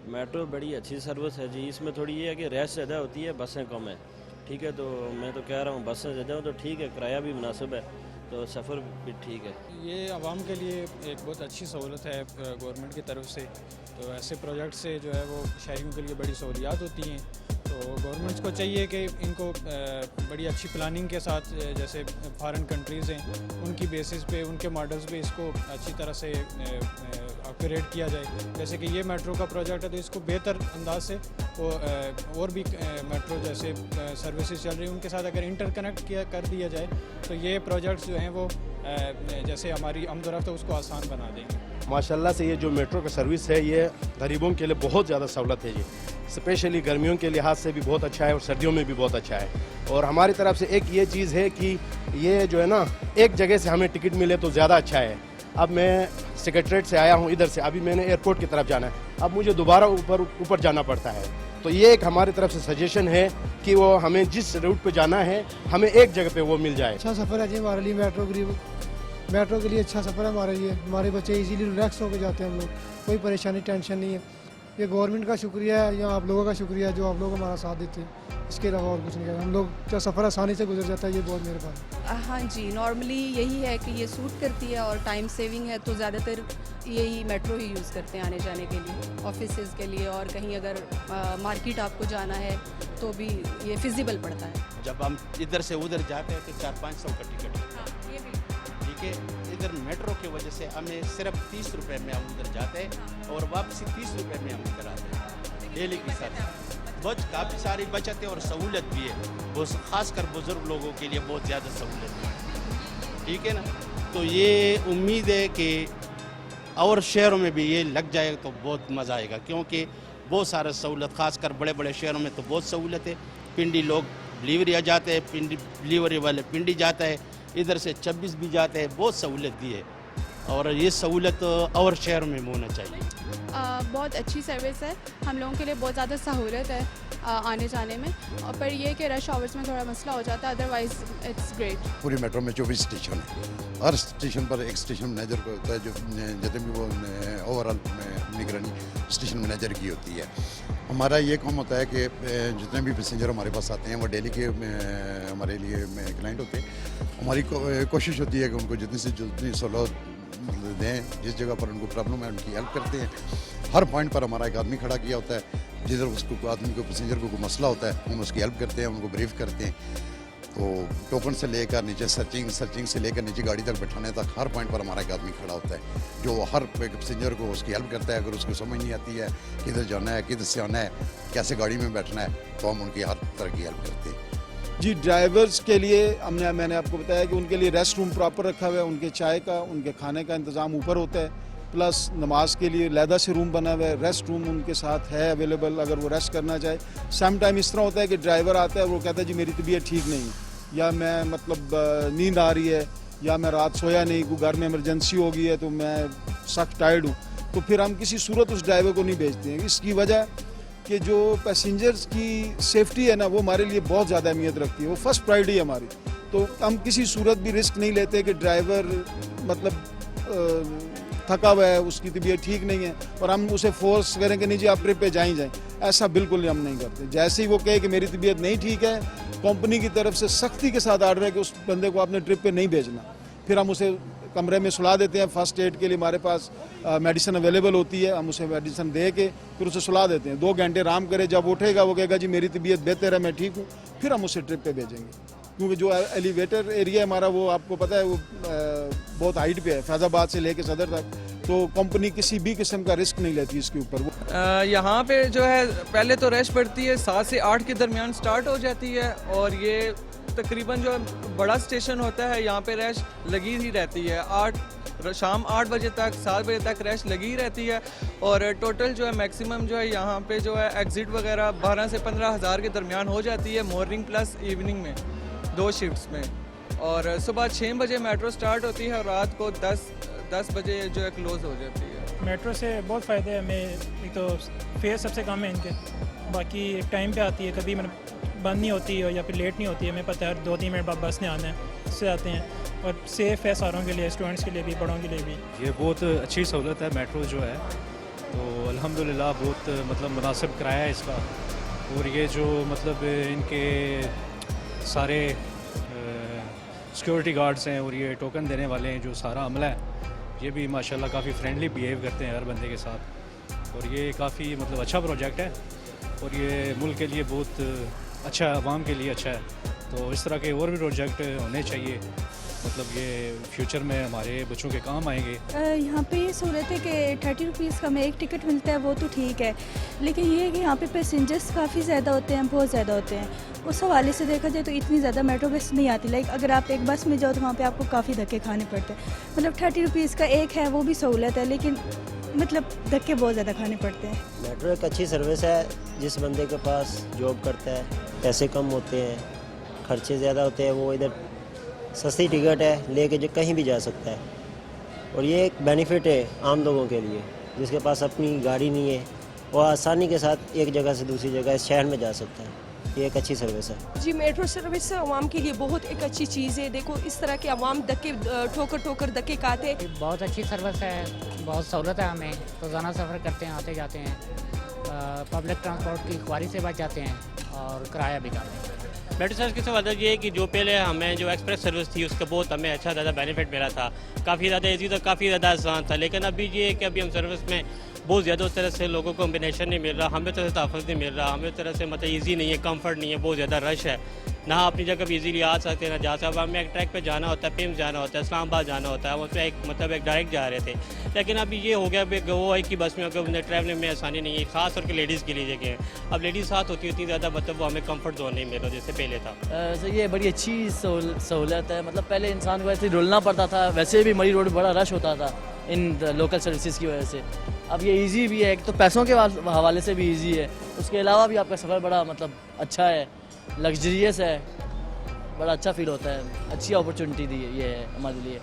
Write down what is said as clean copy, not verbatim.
Metro बड़ी अच्छी service है जी। इसमें थोड़ी ये है कि रैश ज़्यादा होती है, बसें कम है। ठीक है, तो मैं तो कह रहा हूँ बसें ज़्यादा हो तो ठीक है, किराया भी मुनासिब है, तो सफ़र भी ठीक है। ये आवाम के लिए एक बहुत अच्छी सहूलत है गवर्नमेंट की तरफ से। तो ऐसे प्रोजेक्ट से जो है वो शहरियों के लिए बड़ी सहूलियात होती हैं। तो गवर्नमेंट को चाहिए कि इनको बड़ी अच्छी प्लानिंग के साथ, जैसे फॉरेन कंट्रीज़ हैं उनकी बेसिस पे, उनके मॉडल्स पे इसको अच्छी तरह से ऑपरेट किया जाए। जैसे कि ये मेट्रो का प्रोजेक्ट है तो इसको बेहतर अंदाज से वो और भी मेट्रो जैसे सर्विसेज चल रही हैं उनके साथ अगर इंटरकनेक्ट किया कर दिया जाए तो ये प्रोजेक्ट्स जो हैं वो जैसे हमारी आमदोरफ्त है उसको आसान बना देंगे। माशाल्लाह से ये जो मेट्रो का सर्विस है ये गरीबों के लिए बहुत ज़्यादा सहूलत है। ये स्पेशली गर्मियों के लिहाज से भी बहुत अच्छा है और सर्दियों में भी बहुत अच्छा है। और हमारी तरफ से एक ये चीज़ है कि ये जो है ना, एक जगह से हमें टिकट मिले तो ज़्यादा अच्छा है। अब मैं सेक्रेटरीट से आया हूँ इधर से, अभी मैंने एयरपोर्ट की तरफ जाना है, अब मुझे दोबारा ऊपर जाना पड़ता है। तो ये एक हमारी तरफ से सजेशन है कि वो हमें जिस रूट पे जाना है हमें एक जगह पे वो मिल जाए। अच्छा सफ़र है जी हमारे लिए। मेट्रो के लिए अच्छा सफ़र है हमारे लिए। हमारे बच्चे इजीली रिलैक्स होकर जाते हैं, हम लोग कोई परेशानी टेंशन नहीं है। ये गवर्नमेंट का शुक्रिया है या आप लोगों का शुक्रिया है जो आप लोग हमारा साथ देते हैं। इसके अलावा और कुछ नहीं है। हम लोग का सफ़र आसानी से गुजर जाता है, ये बहुत मेहरबानी। हाँ जी, नॉर्मली यही है कि ये सूट करती है और टाइम सेविंग है, तो ज़्यादातर यही मेट्रो ही यूज़ करते हैं आने जाने के लिए, ऑफिसेज़ के लिए, और कहीं अगर मार्केट आपको जाना है तो भी ये फिजिबल पड़ता है। जब हम इधर से उधर जाते हैं तो 400-500 का टिकट ठीक है। इधर मेट्रो की वजह से हमें सिर्फ 30 रुपये में हम उधर जाते हैं और वापसी 30 रुपये में हम इधर आते हैं डेली के साथ। काफ़ी सारी बचत है और सहूलत भी है, वो ख़ासकर बुज़ुर्ग लोगों के लिए बहुत ज़्यादा सहूलत है। ठीक है ना, तो ये उम्मीद है कि और शहरों में भी ये लग जाएगा तो बहुत मज़ा आएगा, क्योंकि बहुत सारा सहूलत, ख़ासकर बड़े बड़े शहरों में तो बहुत सहूलत है। पिंडी लोग डिलीवरी आ जाते हैं, पिंडी डिलीवरी वाले पिंडी जाता है, इधर से 26 भी जाते हैं, बहुत सहूलत दी है और ये सहूलत और शहरों में होना चाहिए। बहुत अच्छी सर्विस है, हम लोगों के लिए बहुत ज़्यादा सहूलत है आने जाने में, और पर ये कि रश आवर्स में थोड़ा मसला हो जाता है, अदरवाइज़ इट्स ग्रेट। पूरी मेट्रो में 24 स्टेशन है, हर स्टेशन पर एक स्टेशन मैनेजर को होता है जो जितने भी वो ओवरऑल निगरानी स्टेशन मैनेजर की होती है। हमारा ये काम होता है कि जितने भी पैसेंजर हमारे पास आते हैं वो डेली के हमारे लिए क्लाइंट होते हैं। हमारी कोशिश होती है कि उनको जितनी से जितनी सहूलत दें, जिस जगह पर उनको प्रॉब्लम है उनकी हेल्प करते हैं। हर पॉइंट पर हमारा एक आदमी खड़ा किया होता है, जिधर उसको आदमी को पैसेंजर को कोई मसला होता है हम उसकी हेल्प करते हैं, उनको ब्रीफ करते हैं। तो टोकन से लेकर नीचे सर्चिंग से लेकर नीचे गाड़ी तक बैठाने तक हर पॉइंट पर हमारा एक आदमी खड़ा होता है जो हर पैसेंजर को उसकी हेल्प करता है। अगर उसको समझ नहीं आती है किधर जाना है, किधर से आना है, कैसे गाड़ी में बैठना है, तो हम उनकी हर तरह की हेल्प करते हैं। जी, ड्राइवर्स के लिए मैंने आपको बताया कि उनके लिए रेस्ट रूम प्रॉपर रखा हुआ है, उनके चाय का, उनके खाने का इंतज़ाम ऊपर होता है, प्लस नमाज के लिए लहदा से रूम बना हुआ है, रेस्ट रूम उनके साथ है अवेलेबल अगर वो रेस्ट करना चाहे। सम टाइम इस तरह होता है कि ड्राइवर आता है, वो कहता है जी मेरी तबीयत ठीक नहीं है, या मैं मतलब नींद आ रही है, या मैं रात सोया नहीं, कोई घर में इमरजेंसी हो गई है तो मैं सख्त टायर्ड हूँ, तो फिर हम किसी सूरत उस ड्राइवर को नहीं भेजते हैं। इसकी वजह कि जो पैसेंजर्स की सेफ्टी है ना, वो हमारे लिए बहुत ज़्यादा अहमियत रखती है, वो फर्स्ट प्रायोरिटी है हमारी। तो हम किसी सूरत भी रिस्क नहीं लेते कि ड्राइवर मतलब थका हुआ है, उसकी तबीयत ठीक नहीं है और हम उसे फोर्स करें कि नहीं जी आप ट्रिप पे जाएं, ऐसा बिल्कुल हम नहीं करते। जैसे ही वो कहे कि मेरी तबीयत नहीं ठीक है, कंपनी की तरफ से सख्ती के साथ आर्डर है कि उस बंदे को आपने ट्रिप पे नहीं भेजना, फिर हम उसे कमरे में सुला देते हैं। फर्स्ट एड के लिए हमारे पास मेडिसिन अवेलेबल होती है, हम उसे मेडिसिन दे के फिर उसे सुला देते हैं। 2 घंटे आराम करे, जब उठेगा वो कहेगा जी मेरी तबीयत बेहतर है, मैं ठीक हूँ, फिर हम उसे ट्रिप पे भेजेंगे। क्योंकि जो एलिवेटर एरिया है हमारा, वो आपको पता है वो बहुत हाइट पे है, फैज़ाबाद से लेके सदर तक, तो कंपनी किसी भी किस्म का रिस्क नहीं लेती इसके ऊपर। यहाँ पे जो है पहले तो रश पड़ती है, 7 से 8 के दरमियान स्टार्ट हो जाती है, और ये तकरीबन जो बड़ा स्टेशन होता है यहाँ पे रश लगी ही रहती है। शाम 8 बजे तक 7 बजे तक रश लगी रहती है, और टोटल जो है मैक्सिमम जो है यहाँ पे जो है एग्ज़िट वगैरह 12 से 15 हज़ार के दरमियान हो जाती है, मॉर्निंग प्लस इवनिंग में 2 शिफ्ट्स में। और सुबह 6 बजे मेट्रो स्टार्ट होती है और रात को 10 बजे जो है क्लोज़ हो जाती है। मेट्रो से बहुत फ़ायदे हैं हमें। एक तो फेयर सबसे कम है इनके, बाकी एक टाइम पे आती है, कभी बंद नहीं होती है या फिर लेट नहीं होती है, हमें पता है 2-3 मिनट बाद बस ने आना है, उससे आते हैं, और सेफ़ है सारों के लिए, स्टूडेंट्स के लिए भी, बड़ों के लिए भी। ये बहुत अच्छी सहूलत है मेट्रो जो है, तो अल्हम्दुलिल्लाह बहुत मतलब मुनासिब किराया है इसका। और ये जो मतलब इनके सारे सिक्योरिटी गार्ड्स हैं और ये टोकन देने वाले हैं, जो सारा अमला है, ये भी माशाल्लाह काफ़ी फ्रेंडली बिहेव करते हैं हर बंदे के साथ। और ये काफ़ी मतलब अच्छा प्रोजेक्ट है और ये मुल्क के लिए बहुत अच्छा है, आवाम के लिए अच्छा है। तो इस तरह के और भी प्रोजेक्ट होने चाहिए, मतलब ये फ्यूचर में हमारे बच्चों के काम आएंगे। यहाँ पे ये सहूलत है कि 30 रुपीज़ का में एक टिकट मिलता है, वो तो ठीक है, लेकिन ये है कि यहाँ पे पैसेंजर्स काफ़ी ज़्यादा होते हैं, बहुत ज़्यादा होते हैं। उस हवाले से देखा जाए तो इतनी ज़्यादा मेट्रो बस नहीं आती। लाइक अगर आप एक बस में जाओ तो वहाँ पे आपको काफ़ी धक्के खाने पड़ते हैं। मतलब 30 रुपीज़ का एक है, वो भी सहूलत है, लेकिन मतलब धक्के बहुत ज़्यादा खाने पड़ते हैं। मेट्रो एक अच्छी सर्विस है, जिस बंदे के पास जॉब करता है, पैसे कम होते हैं, खर्चे ज़्यादा होते हैं, वो इधर सस्ती टिकट है लेके जो कहीं भी जा सकता है। और ये एक बेनिफिट है आम लोगों के लिए, जिसके पास अपनी गाड़ी नहीं है, वो आसानी के साथ एक जगह से दूसरी जगह इस शहर में जा सकता है। ये एक अच्छी सर्विस है जी। मेट्रो सर्विस आवाम के लिए बहुत एक अच्छी चीज़ है। देखो इस तरह के आवाम धक्के ठोकर धक्के खाते। बहुत अच्छी सर्विस है, बहुत सहूलत है, हमें रोज़ाना सफ़र करते हैं, आते जाते हैं, पब्लिक ट्रांसपोर्ट की ख्वारी से बच जाते हैं और किराया भी करते हैं। मेट्रो सर्विस की वजह ये है कि जो पहले हमें जो एक्सप्रेस सर्विस थी उसका बहुत हमें अच्छा ज़्यादा बेनिफिट मिला था, काफ़ी ज़्यादा ईजी था, काफ़ी ज़्यादा आसान था। लेकिन अभी ये है कि अभी हम सर्विस में बहुत ज़्यादा उस तरह से लोगों को कॉम्बिनेशन नहीं मिल रहा, हमें तरह से तहफ़्फ़ुज़ नहीं मिल रहा, हमें तरह से मतलब ईजी नहीं है, कंफर्ट नहीं है, बहुत ज़्यादा रश है, ना अपनी जगह पर ईजीली आ सकते हैं ना जा सकते। हमें एक ट्रैक पे जाना होता है, पिम्स जाना होता है, इस्लामाबाद जाना होता है, हम उसमें एक मतलब एक डायरेक्ट जा रहे थे। लेकिन अभी ये हो गया वो है कि बस में अगर उन्हें ट्रैवलिंग में आसानी नहीं है, ख़ास तौर पर लेडीज़ के लिए जगह है। अब लेडीज़ साथ होती उतनी ज़्यादा मतलब वो हमें कम्फर्ट जोन नहीं मिल रहा जैसे पहले था। सो ये बड़ी अच्छी सहूलत है। मतलब पहले इंसान को ऐसे रुलना पड़ता था, वैसे भी मरी रोड बड़ा रश होता था इन लोकल सर्विसेज की वजह से। अब ये इजी भी है, एक तो पैसों के हवाले से भी इजी है, उसके अलावा भी आपका सफ़र बड़ा मतलब अच्छा है, लग्जरियस है, बड़ा अच्छा फील होता है, अच्छी अपॉर्चुनिटी दी है ये है हमारे लिए।